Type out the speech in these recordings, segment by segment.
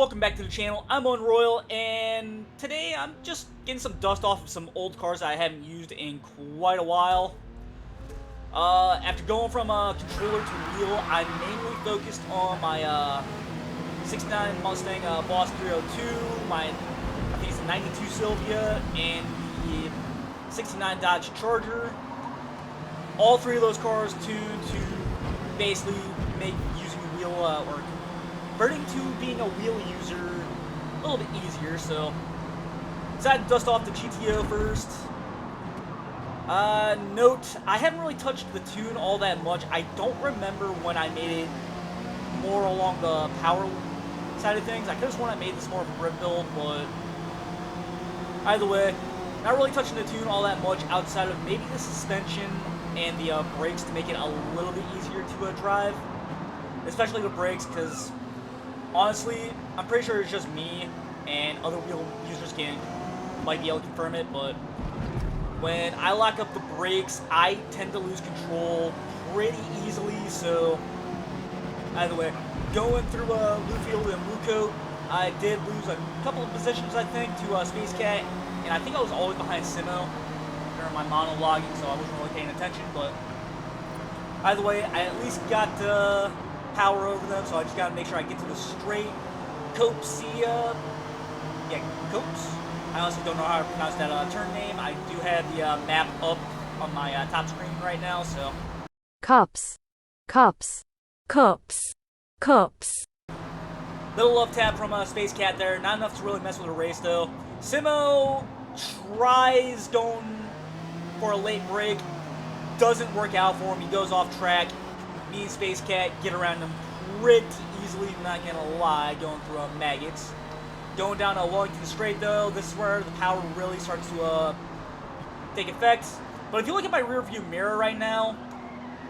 welcome back to the channel. I'm Unroyal, and today I'm just getting some dust off of some old cars I haven't used in quite a while. After going from controller to wheel, I'm mainly focused on my 69 Mustang Boss 302, my, I think it's a 92 Sylvia, and the 69 Dodge Charger. All three of those cars tuned to basically make using a wheel, or converting to being a wheel user a little bit easier, so decided to dust off the GTO first. Note, I haven't really touched the tune all that much. I don't remember when I made it more along the power side of things. I could have sworn I made this more of a grip build, but either way, not really touching the tune all that much outside of maybe the suspension and the brakes to make it a little bit easier to drive, especially the brakes, because honestly, I'm pretty sure it's just me, and other wheel users might be able to confirm it, but when I lock up the brakes, I tend to lose control pretty easily. So either way, going through Bluefield and Bluecoat, I did lose a couple of positions, I think, to Space Cat, and I think I was always behind Simo during my monologuing, so I wasn't really paying attention, but either way, I at least got power over them, so I just gotta make sure I get to the straight Copesia. Yeah, Copes. I honestly don't know how to pronounce that turn name. I do have the map up on my top screen right now, so. Cups. Little love tap from Space Cat there. Not enough to really mess with a race, though. Simo tries going for a late break. Doesn't work out for him. He goes off track. Me and Space Cat get around him pretty easily, not gonna lie, going through maggots. Going down a Wellington straight, though, this is where the power really starts to take effect. But if you look at my rear view mirror right now,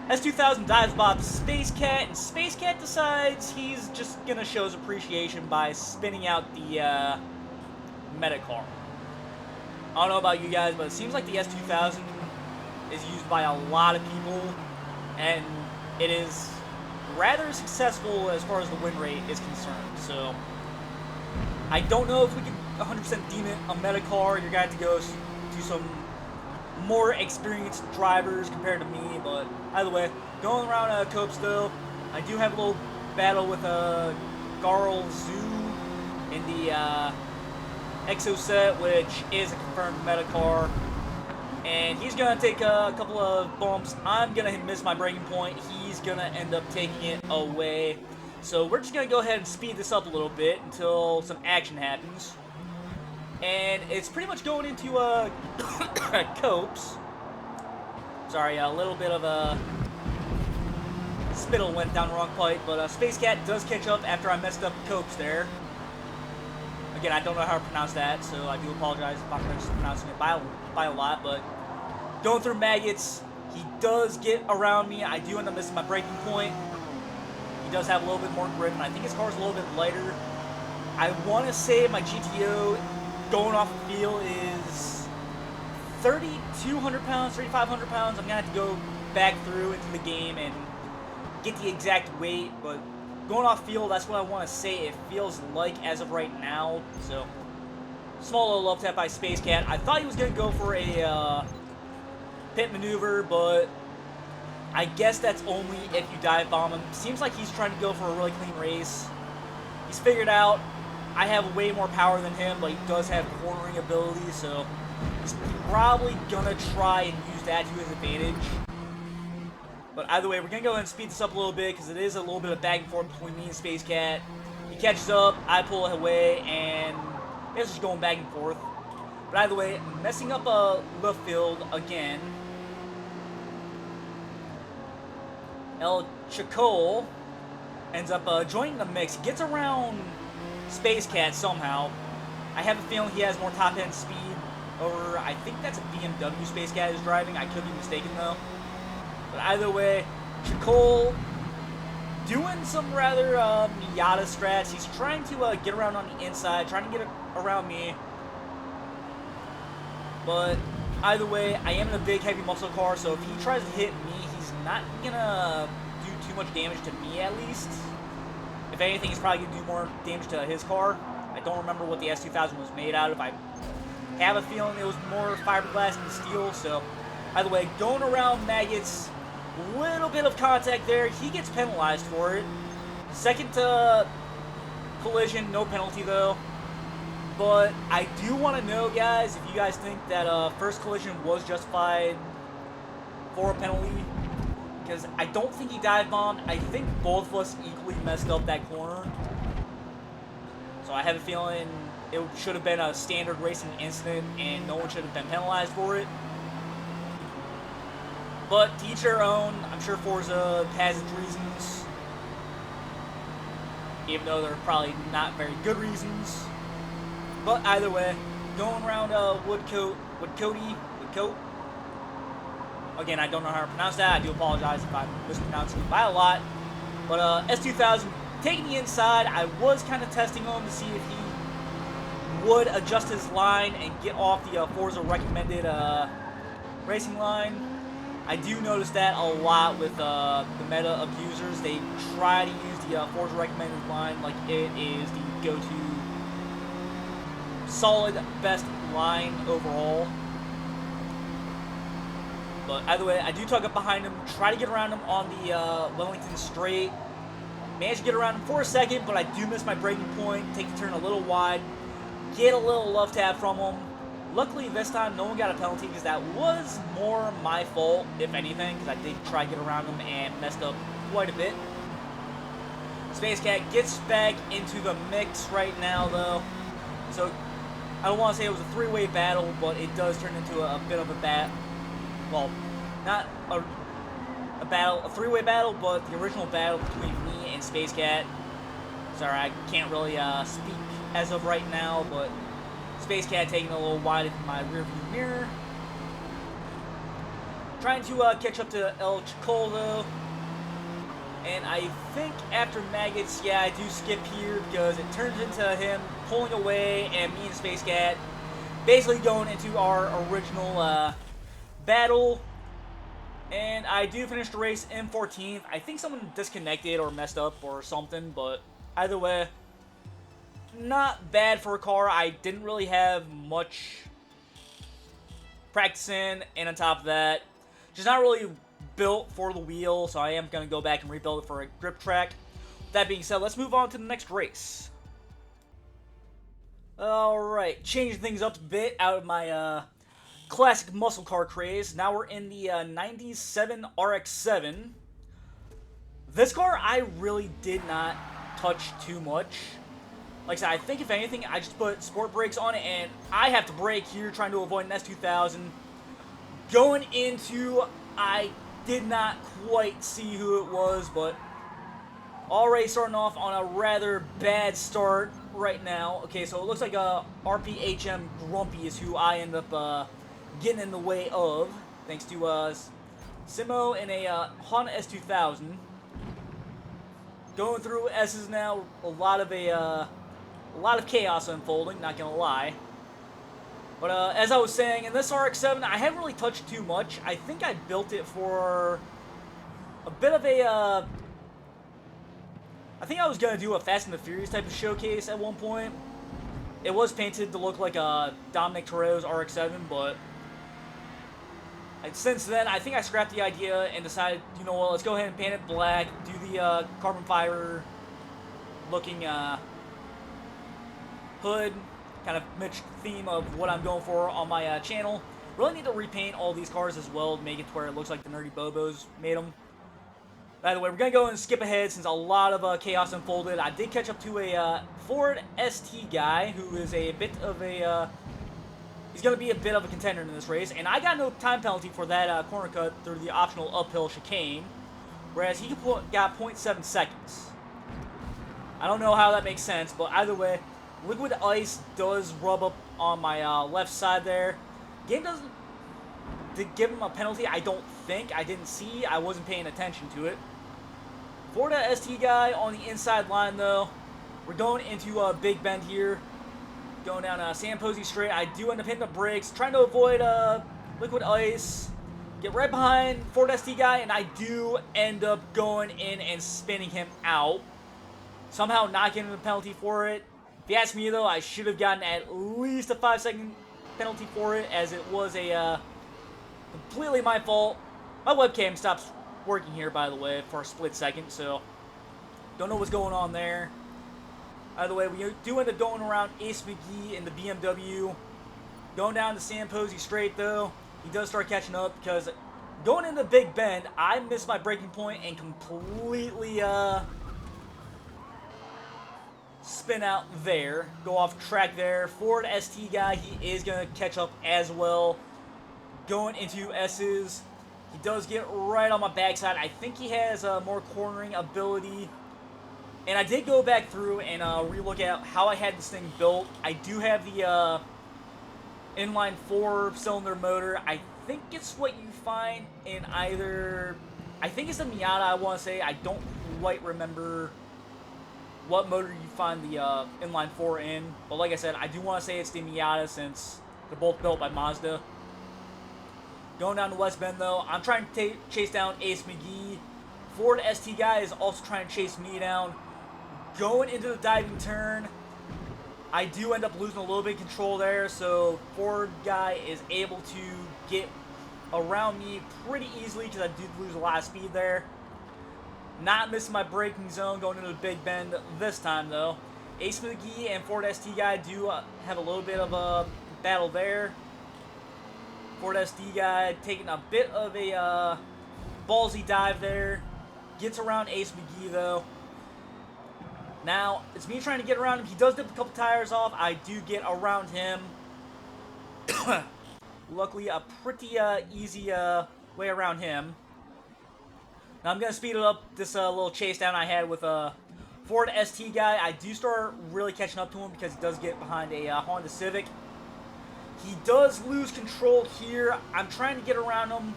S2000 dives Bob Space Cat, and Space Cat decides he's just gonna show his appreciation by spinning out the meta car. I don't know about you guys, but it seems like the S2000 is used by a lot of people, and it is rather successful as far as the win rate is concerned. So I don't know if we can 100% deem it a meta car. You're going to have to go to some more experienced drivers compared to me, but either way, going around Cope still, I do have a little battle with Garl Zoo in the Exo set, which is a confirmed meta car. And he's going to take a couple of bumps. I'm going to miss my braking point. He's going to end up taking it away. So we're just going to go ahead and speed this up a little bit until some action happens. And it's pretty much going into Copes. Sorry, a little bit of a spittle went down the wrong pipe. But Space Cat does catch up after I messed up Copes there. Again, I don't know how to pronounce that, so I do apologize if I'm mispronouncing it by a lot, but going through maggots, he does get around me. I do end up missing my braking point. He does have a little bit more grip, and I think his car's a little bit lighter. I want to say my GTO going off the field is 3,200 pounds, 3,500 pounds. I'm going to have to go back through into the game and get the exact weight, but going off field, that's what I want to say it feels like as of right now. So, small little love tap by Space Cat. I thought he was going to go for a pit maneuver, but I guess that's only if you dive bomb him. Seems like he's trying to go for a really clean race. He's figured out I have way more power than him, but he does have cornering ability, so he's probably going to try and use that to his advantage. But either way, we're going to go ahead and speed this up a little bit because it is a little bit of back and forth between me and Space Cat. He catches up, I pull it away, and it's just going back and forth. But either way, messing up the field again. El Chacol ends up joining the mix, gets around Space Cat somehow. I have a feeling he has more top-end speed over, I think that's a BMW Space Cat is driving. I could be mistaken, though. But either way, Chacol doing some rather Miata strats. He's trying to get around on the inside, trying to get around me. But either way, I am in a big, heavy muscle car, so if he tries to hit me, he's not going to do too much damage to me, at least. But either way, going through Bluefield, Bluecoat, I do have a little bit of power over him. If anything, he's probably going to do more damage to his car. I don't remember what the S2000 was made out of. I have a feeling it was more fiberglass than steel. So, by the way, going around Maggots, little bit of contact there. He gets penalized for it. Second collision, no penalty though. But I do want to know, guys, if you guys think that first collision was justified for a penalty. Because I don't think he dive bombed. I think both of us equally messed up that corner. So I have a feeling it should have been a standard racing incident and no one should have been penalized for it. But to each their own. I'm sure Forza has its reasons. Even though they're probably not very good reasons. But either way, going around Woodcote. Again, I don't know how to pronounce that. I do apologize if I'm mispronouncing it by a lot. But S2000 taking the inside. I was kind of testing him to see if he would adjust his line and get off the Forza recommended racing line. I do notice that a lot with the meta abusers. They try to use the Forza recommended line like it is the go-to solid best line overall. But either way, I do tug up behind him, try to get around him on the Wellington straight. Managed to get around him for a second, but I do miss my braking point. Take the turn a little wide. Get a little love tap from him. Luckily, this time, no one got a penalty because that was more my fault, if anything, because I did try to get around him and messed up quite a bit. Space Cat gets back into the mix right now, though. So, I don't want to say it was a three-way battle, but it does turn into a bit of a well, not a battle, a three-way battle, but the original battle between me and Space Cat. Sorry, I can't really speak as of right now, but Space Cat taking a little wide in my rearview mirror. Trying to catch up to El Chicol, though. And I think after Maggots, yeah, I do skip here because it turns into him pulling away and me and Space Cat basically going into our original battle. And I do finish the race in 14th. I think someone disconnected or messed up or something, but either way, not bad for a car I didn't really have much practice in, and on top of that, just not really built for the wheel, so I am going to go back and rebuild it for a grip track. With that being said, let's move on to the next race. Alright, changing things up a bit out of my classic muscle car craze. Now we're in the 97 RX-7. This car I really did not touch too much. Like I said, I think if anything, I just put sport brakes on it, and I have to brake here trying to avoid an S2000. Going into, I did not quite see who it was, but already starting off on a rather bad start right now. Okay, so it looks like RPHM Grumpy is who I end up getting in the way of, thanks to Simo in a Honda S2000. Going through S's now, a lot of chaos unfolding, not gonna lie. But as I was saying, in this RX-7, I haven't really touched too much. I think I built it for a bit of a, I think I was gonna do a Fast and the Furious type of showcase at one point. It was painted to look like a Dominic Toretto's RX-7, but since then, I think I scrapped the idea and decided, you know what, let's go ahead and paint it black, do the carbon fiber looking hood, kind of match theme of what I'm going for on my channel. Really need to repaint all these cars as well to make it to where it looks like the Nerdy Bobos made them. By the way, we're going to go and skip ahead since a lot of chaos unfolded. I did catch up to a Ford ST guy who is a bit of a, he's going to be a bit of a contender in this race. And I got no time penalty for that corner cut through the optional uphill chicane, whereas he got 0.7 seconds. I don't know how that makes sense, but either way, liquid ice does rub up on my left side there. Game doesn't give him a penalty, I don't think. I didn't see. I wasn't paying attention to it. Ford ST guy on the inside line, though. We're going into a big bend here. Going down San Posey Straight. I do end up hitting the brakes, trying to avoid liquid ice. Get right behind Ford ST guy, and I do end up going in and spinning him out. Somehow not getting the penalty for it. If you ask me, though, I should have gotten at least a 5-second penalty for it, as it was a completely my fault. My webcam stops working here, by the way, for a split second, so don't know what's going on there. By the way, we do end up going around Ace McGee in the BMW. Going down the Sam Posey straight, though, he does start catching up because going into Big Bend, I missed my braking point and completely spin out there. Go off track there. Ford ST guy, he is going to catch up as well. Going into S's. He does get right on my backside. I think he has more cornering ability. And I did go back through and relook at how I had this thing built. I do have the inline 4-cylinder motor. I think it's what you find in either... I think it's the Miata, I want to say. I don't quite remember what motor you find the inline 4 in. But like I said, I do want to say it's the Miata since they're both built by Mazda. Going down to West Bend, though, I'm trying to chase down Ace McGee. Ford ST guy is also trying to chase me down. Going into the diving turn, I do end up losing a little bit of control there, so Ford guy is able to get around me pretty easily because I did lose a lot of speed there. Not missing my braking zone going into the Big Bend this time, though. Ace McGee and Ford ST guy do have a little bit of a battle there. Ford SD guy taking a bit of a ballsy dive there. Gets around Ace McGee, though. Now, it's me trying to get around him. He does dip a couple tires off. I do get around him. Luckily, a pretty easy way around him. Now, I'm going to speed it up, this little chase down I had with a Ford ST guy. I do start really catching up to him because he does get behind a Honda Civic. He does lose control here. I'm trying to get around him.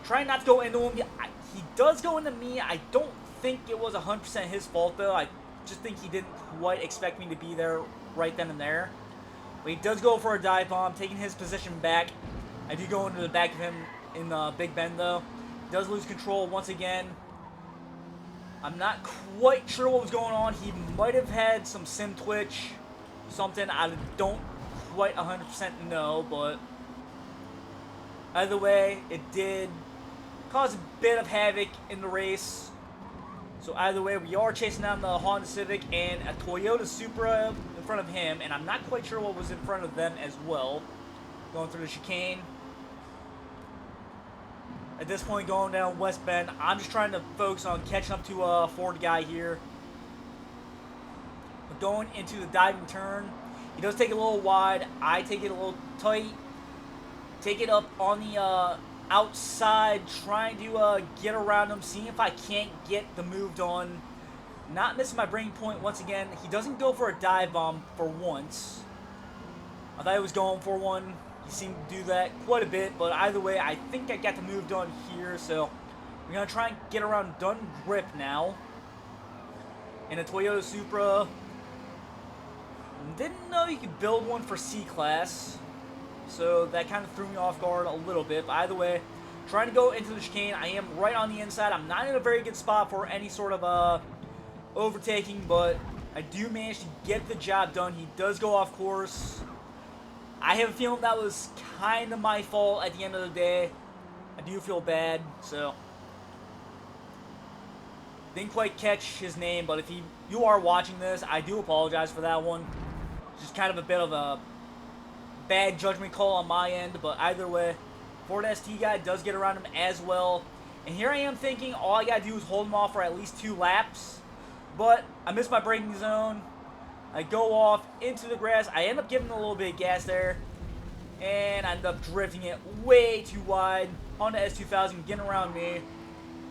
Trying not to go into him. He does go into me. I don't think it was 100% his fault, though. I just think he didn't quite expect me to be there right then and there. But he does go for a dive bomb, taking his position back. I do go into the back of him in Big Bend, though. He does lose control once again. I'm not quite sure what was going on. He might have had some sim twitch, something. I don't quite 100% know, but either way, it did cause a bit of havoc in the race. So either way, we are chasing down the Honda Civic and a Toyota Supra in front of him, and I'm not quite sure what was in front of them as well. Going through the chicane. At this point, going down West Bend, I'm just trying to focus on catching up to a Ford guy here. But going into the diving turn, he does take it a little wide. I take it a little tight. Take it up on the outside, trying to get around him, seeing if I can't get the move done. Not missing my braking point once again. He doesn't go for a dive bomb for once. I thought he was going for one. He seemed to do that quite a bit, but either way, I think I got the move done here, so we're going to try and get around Dun Grip now. In a Toyota Supra. Didn't know you could build one for C-Class. So that kind of threw me off guard a little bit. But either way, trying to go into the chicane. I am right on the inside. I'm not in a very good spot for any sort of overtaking, but I do manage to get the job done. He does go off course. I have a feeling that was kind of my fault at the end of the day. I do feel bad, so didn't quite catch his name, but if you are watching this, I do apologize for that one. Just kind of a bit of a bad judgment call on my end, but either way, Ford ST guy does get around him as well. And here I am thinking all I gotta do is hold him off for at least 2 laps, but I missed my braking zone. I go off into the grass. I end up giving a little bit of gas there, and I end up drifting it way too wide. Honda S2000 getting around me,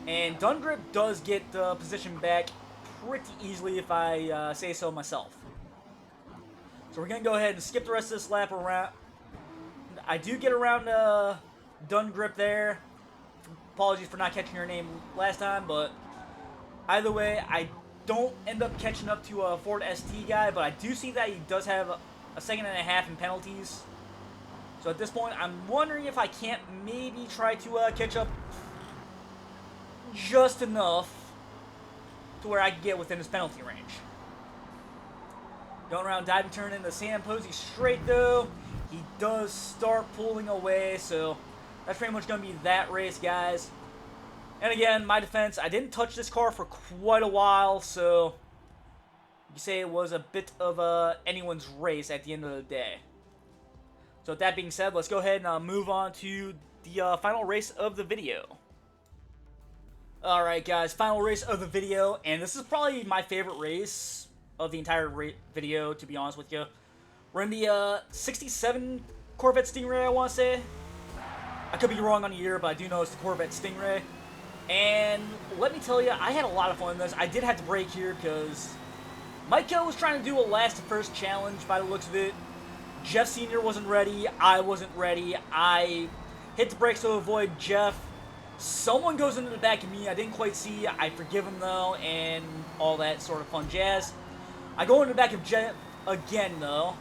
and Dun Grip does get the position back pretty easily if I say so myself. So we're going to go ahead and skip the rest of this lap around. I do get around Dun Grip there. Apologies for not catching your name last time, but either way, I don't end up catching up to a Ford ST guy, but I do see that he does have a second and a half in penalties. So at this point, I'm wondering if I can't maybe try to catch up just enough. to where I could get within his penalty range. Going around diving turn into Sam Posey straight though. He does start pulling away, so that's pretty much going to be that race, guys. And again, my defense, I didn't touch this car for quite a while, so you could say it was a bit of anyone's race at the end of the day. So with that being said, let's go ahead and move on to the final race of the video. Alright guys, final race of the video, and this is probably my favorite race of the entire video, to be honest with you. We're in the 67 Corvette Stingray, I want to say. I could be wrong on the year, but I do know it's the Corvette Stingray. And let me tell you, I had a lot of fun in this. I did have to brake here because Micah was trying to do a last to first challenge by the looks of it. Jeff Sr. wasn't ready. I wasn't ready. I hit the brakes to avoid Jeff. Someone goes into the back of me. I didn't quite see. I forgive him though, and all that sort of fun jazz. I go into the back of Jeff again though.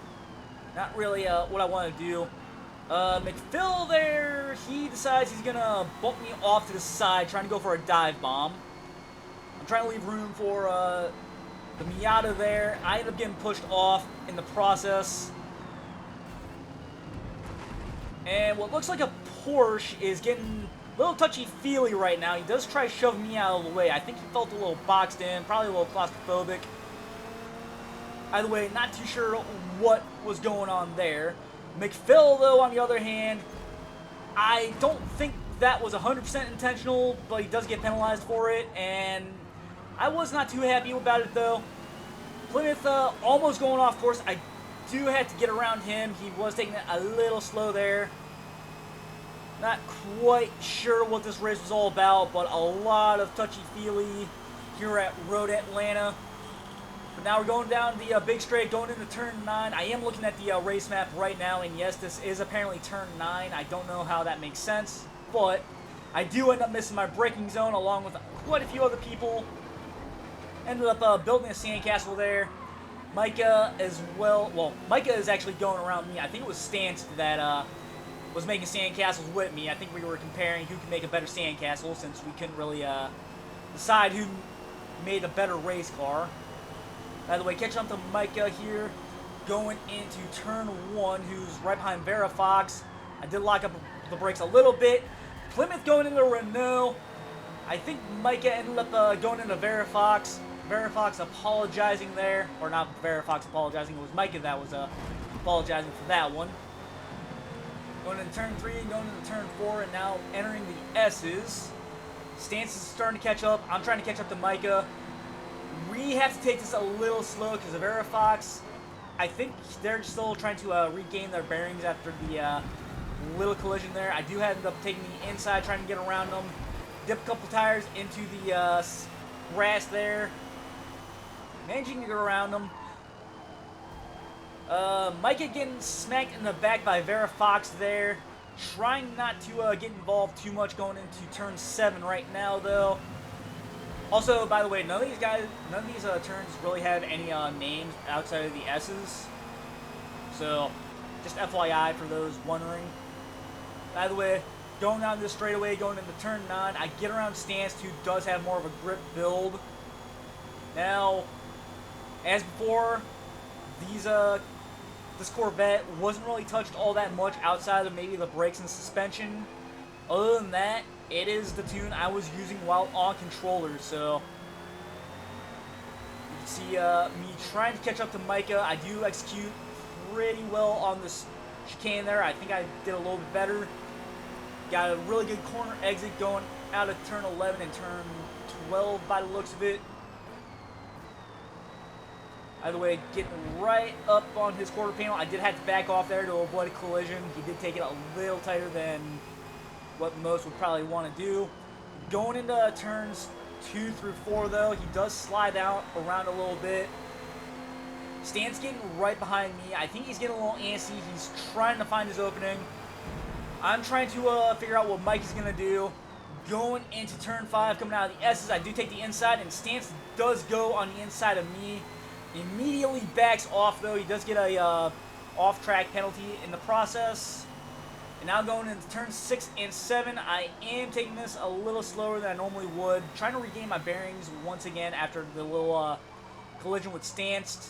Not really what I want to do. McPhill there, he decides he's gonna bump me off to the side, trying to go for a dive bomb. I'm trying to leave room for the Miata there. I end up getting pushed off in the process. And what looks like a Porsche is getting a little touchy-feely right now. He does try to shove me out of the way. I think he felt a little boxed in, probably a little claustrophobic. Either way, not too sure what was going on there. McPhill, though, on the other hand, I don't think that was 100% intentional, but he does get penalized for it, and I was not too happy about it, though. Plymouth almost going off course. I do have to get around him. He was taking it a little slow there. Not quite sure what this race was all about, but a lot of touchy-feely here at Road Atlanta. But now we're going down the big straight, going into turn 9. I am looking at the race map right now, and yes, this is apparently turn 9. I don't know how that makes sense, but I do end up missing my braking zone along with quite a few other people. Ended up building a sandcastle there. Micah as well. Well, Micah is actually going around me. I think it was Stance that was making sandcastles with me. I think we were comparing who could make a better sandcastle since we couldn't really decide who made a better race car. By the way, catching up to Micah here, going into turn 1, who's right behind Verifox. I did lock up the brakes a little bit. Plymouth going into Renault. I think Micah ended up going into Verifox. Verifox apologizing there. Or not Verifox apologizing, it was Micah that was apologizing for that one. Going into turn 3, going into turn 4, and now entering the S's. Stance is starting to catch up. I'm trying to catch up to Micah. We have to take this a little slow because of Verifox. I think they're still trying to regain their bearings after the little collision there. I do end up taking the inside, trying to get around them. Dip a couple tires into the grass there. Managing to get around them. Micah getting smacked in the back by Verifox there. Trying not to get involved too much going into turn 7 right now, though. Also, by the way, none of these turns really have any names outside of the S's. So, just FYI for those wondering. By the way, going down this straightaway, going into turn 9, I get around Stance, who does have more of a grip build. Now, as before, this Corvette wasn't really touched all that much outside of maybe the brakes and suspension. Other than that, it is the tune I was using while on controller, so you can see me trying to catch up to Micah. I do execute pretty well on this chicane there. I think I did a little bit better. Got a really good corner exit going out of turn 11 and turn 12 by the looks of it. Either way, getting right up on his quarter panel. I did have to back off there to avoid a collision. He did take it a little tighter than what most would probably want to do. Going into turns 2 through 4, though, he does slide out around a little bit. Stan's getting right behind me. I think he's getting a little antsy. He's trying to find his opening. I'm trying to figure out what Mike is going to do. Going into turn 5, coming out of the S's, I do take the inside, and Stance does go on the inside of me. Immediately backs off, though. He does get a off-track penalty in the process. And now going into turn 6 and 7, I am taking this a little slower than I normally would. Trying to regain my bearings once again after the little collision with Stanced.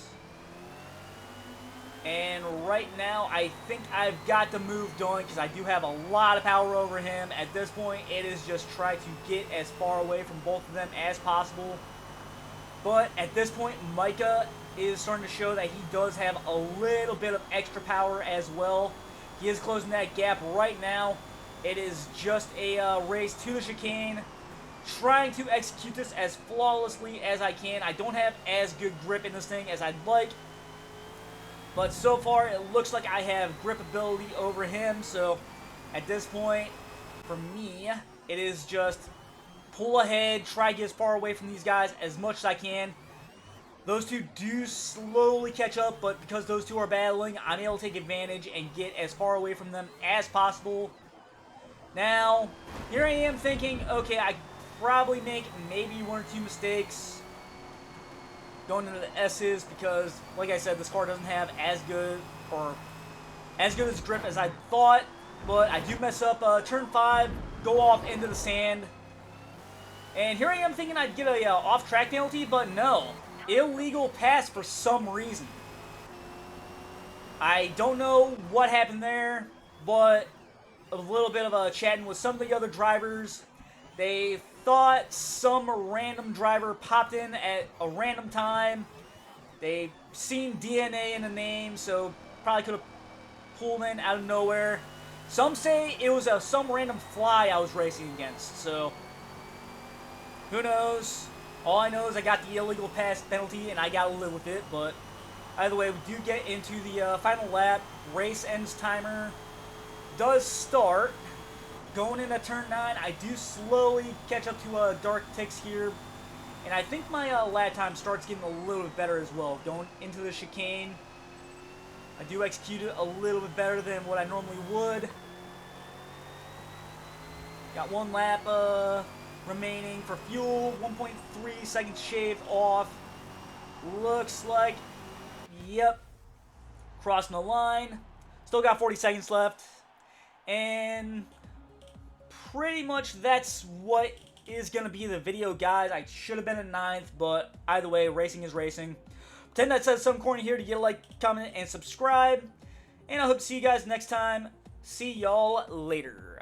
And right now, I think I've got the move done because I do have a lot of power over him. At this point, it is just try to get as far away from both of them as possible. But at this point, Micah is starting to show that he does have a little bit of extra power as well. He is closing that gap right now. It is just a race to the chicane. Trying to execute this as flawlessly as I can. I don't have as good grip in this thing as I'd like. But so far, it looks like I have grip ability over him. So at this point, for me, it is just pull ahead, try to get as far away from these guys as much as I can. Those two do slowly catch up, but because those two are battling, I'm able to take advantage and get as far away from them as possible. Now, here I am thinking, okay, I probably make maybe 1 or 2 mistakes going into the S's because, like I said, this car doesn't have as good as grip as I thought. But I do mess up turn 5, go off into the sand. And here I am thinking I'd get a off-track penalty, but no. Illegal pass for some reason. I don't know what happened there, but a little bit of a chatting with some of the other drivers. They thought some random driver popped in at a random time. They seen DNA in the name, so probably could have pulled in out of nowhere. Some say it was some random fly I was racing against, so who knows? All I know is I got the illegal pass penalty, and I got to live with it. But either way, we do get into the final lap. Race ends timer does start. Going into turn 9, I do slowly catch up to Dark Ticks here. And I think my lap time starts getting a little bit better as well. Going into the chicane, I do execute it a little bit better than what I normally would. Got 1 lap remaining for fuel, 1.3 seconds shaved off. Looks like, yep, crossing the line. Still got 40 seconds left. And pretty much that's what is going to be the video, guys. I should have been in 9th, but either way, racing is racing. Pretend that says some corner here to get a like, comment, and subscribe. And I hope to see you guys next time. See y'all later.